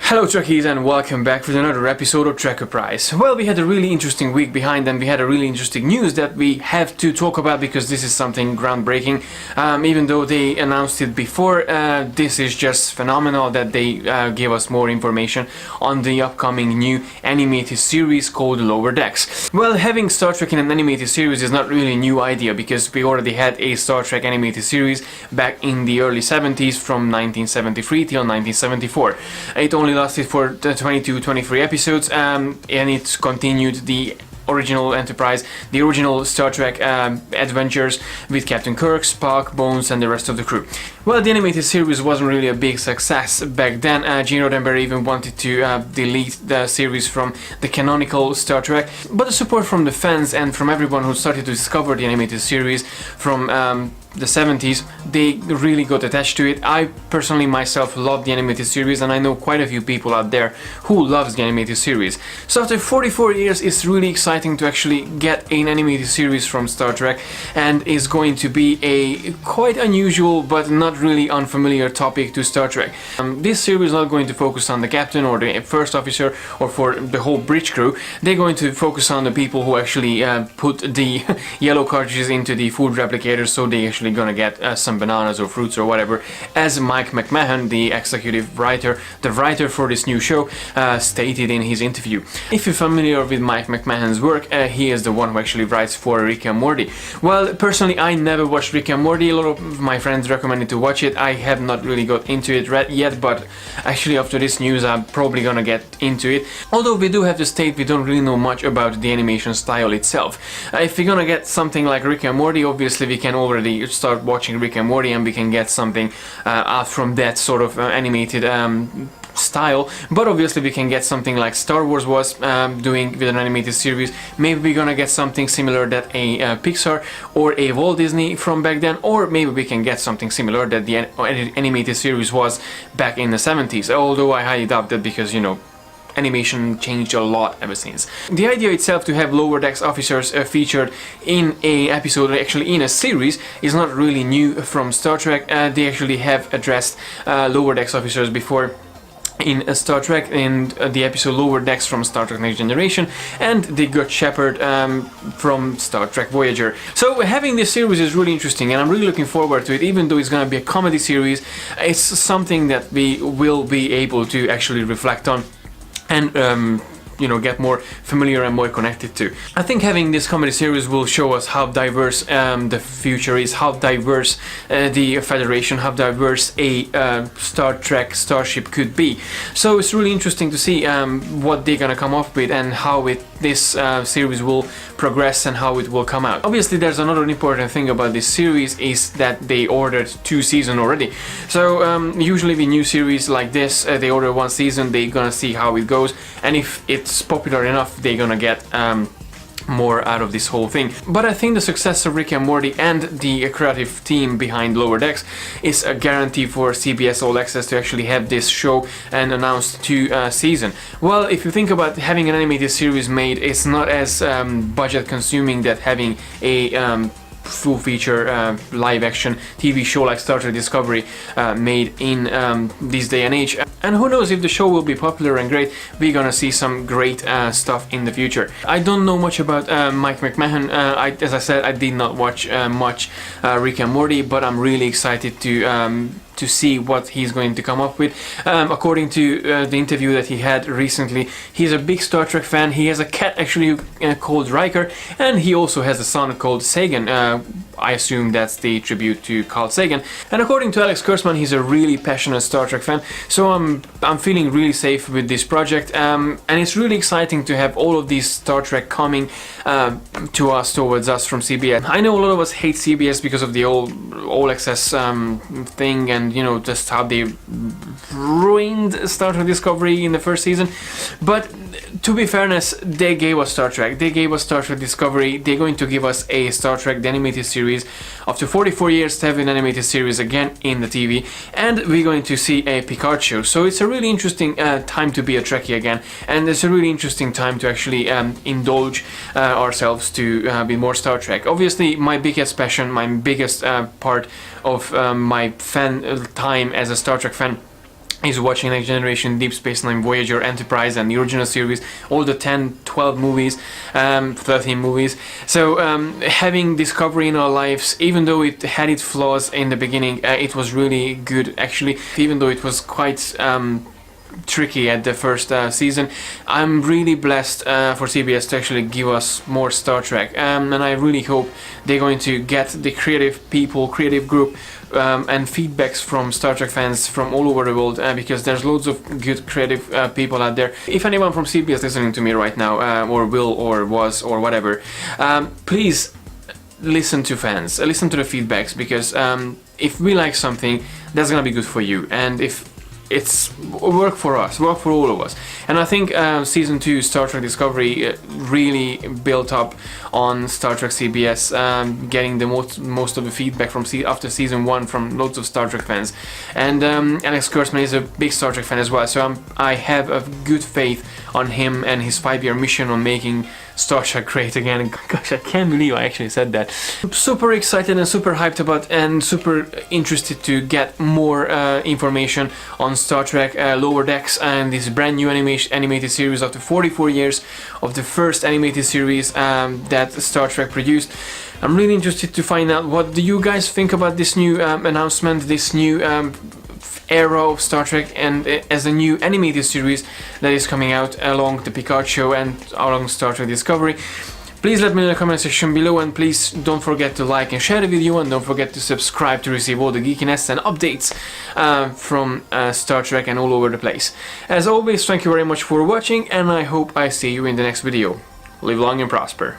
Hello Trekkies and welcome back with another episode of TREKKERPRISE. Well, we had a really interesting week behind and we had a really interesting news that we have to talk about because this is something groundbreaking. Even though they announced it before, this is just phenomenal that they gave us more information on the upcoming new animated series called Lower Decks. Well, having Star Trek in an animated series is not really a new idea because we already had a Star Trek animated series back in the early 70s from 1973 till 1974. It only lasted for 22-23 episodes and it continued the original Enterprise, the original Star Trek adventures with Captain Kirk, Spock, Bones and the rest of the crew. Well, the animated series wasn't really a big success back then. Gene Roddenberry even wanted to delete the series from the canonical Star Trek, but the support from the fans and from everyone who started to discover the animated series from the 70s, they really got attached to it. I personally myself love the animated series and I know quite a few people out there who loves the animated series. So after 44 years it's really exciting to actually get an animated series from Star Trek, and is going to be a quite unusual but not really unfamiliar topic to Star Trek. This series is not going to focus on the captain or the first officer or for the whole bridge crew. They're going to focus on the people who actually put the yellow cartridges into the food replicators, so they actually gonna get some bananas or fruits or whatever, as Mike McMahon, the executive writer, the writer for this new show, stated in his interview. If you're familiar with Mike McMahon's work, he is the one who actually writes for Rick and Morty. Well, personally I never watched Rick and Morty. A lot of my friends recommended to watch it. I have not really got into it yet, but actually after this news I'm probably gonna get into it. Although we do have to state we don't really know much about the animation style itself. If we're gonna get something like Rick and Morty, obviously we can already start watching Rick and Morty and we can get something out from that sort of animated style, but obviously we can get something like Star Wars was doing with an animated series. Maybe we're gonna get something similar that a Pixar or a Walt Disney from back then, or maybe we can get something similar that the animated series was back in the 70s, although I highly doubt that because, you know, animation changed a lot ever since. The idea itself to have Lower Decks officers featured in a episode, actually in a series, is not really new from Star Trek. They actually have addressed Lower Decks officers before in Star Trek, in the episode Lower Decks from Star Trek Next Generation and the Good Shepherd from Star Trek Voyager. So having this series is really interesting and I'm really looking forward to it. Even though it's gonna be a comedy series, it's something that we will be able to actually reflect on and you know, get more familiar and more connected to. I think having this comedy series will show us how diverse the future is, how diverse the Federation, how diverse a Star Trek starship could be. So it's really interesting to see what they're gonna come up with and how this series will progress and how it will come out. Obviously there's another important thing about this series is that they ordered 2 seasons already. So usually with new series like this, they order 1 season, they're gonna see how it goes, and if it's popular enough they're gonna get more out of this whole thing. But I think the success of Rick and Morty and the creative team behind Lower Decks is a guarantee for CBS All Access to actually have this show and announce 2 seasons. Well, if you think about having an animated series made, it's not as budget consuming that having a full feature live action TV show like Star Trek Discovery made in this day and age. And who knows, if the show will be popular and great, we're gonna see some great stuff in the future. I don't know much about Mike McMahon. As I said, I did not watch much Rick and Morty, but I'm really excited to see what he's going to come up with. According to the interview that he had recently, he's a big Star Trek fan. He has a cat actually called Riker, and he also has a son called Sagan. I assume that's the tribute to Carl Sagan. And according to Alex Kurtzman, he's a really passionate Star Trek fan. So I'm feeling really safe with this project, and it's really exciting to have all of these Star Trek coming towards us from CBS. I know a lot of us hate CBS because of the all access thing, and you know, just how they ruined Star Trek Discovery in the first season. But to be fairness, they gave us Star Trek, they gave us Star Trek Discovery, they're going to give us a Star Trek the animated series after 44 years to have an animated series again in the TV, and we're going to see a Picard show. So it's a really interesting time to be a Trekkie again, and it's a really interesting time to actually indulge ourselves to be more Star Trek. Obviously my biggest passion, my biggest part of my fan time as a Star Trek fan is watching Next Generation, Deep Space Nine, Voyager, Enterprise, and the original series, all the 10, 12 movies, 13 movies. So having Discovery in our lives, even though it had its flaws in the beginning, it was really good actually, even though it was quite tricky at the first season. I'm really blessed for CBS to actually give us more Star Trek, and I really hope they're going to get the creative people, creative group, and feedbacks from Star Trek fans from all over the world, because there's loads of good creative people out there. If anyone from CBS listening to me right now, or will, or was, or whatever, please listen to fans, listen to the feedbacks, because if we like something, that's gonna be good for you, and if it's work for us, work for all of us. And I think season 2 Star Trek Discovery really built up on Star Trek CBS, getting the most of the feedback from after season 1 from loads of Star Trek fans. And Alex Kurtzman is a big Star Trek fan as well, so I have a good faith on him and his 5-year mission on making Star Trek great again. Gosh, I can't believe I actually said that. I'm super excited and super hyped about and super interested to get more information on Star Trek Lower Decks and this brand new animated series after 44 years of the first animated series that Star Trek produced. I'm really interested to find out what do you guys think about this new announcement, this new era of Star Trek, and as a new animated series that is coming out along the Picard show and along Star Trek Discovery. Please let me know in the comment section below, and please don't forget to like and share the video, and don't forget to subscribe to receive all the geekiness and updates from Star Trek and all over the place. As always, thank you very much for watching, and I hope I see you in the next video. Live long and prosper.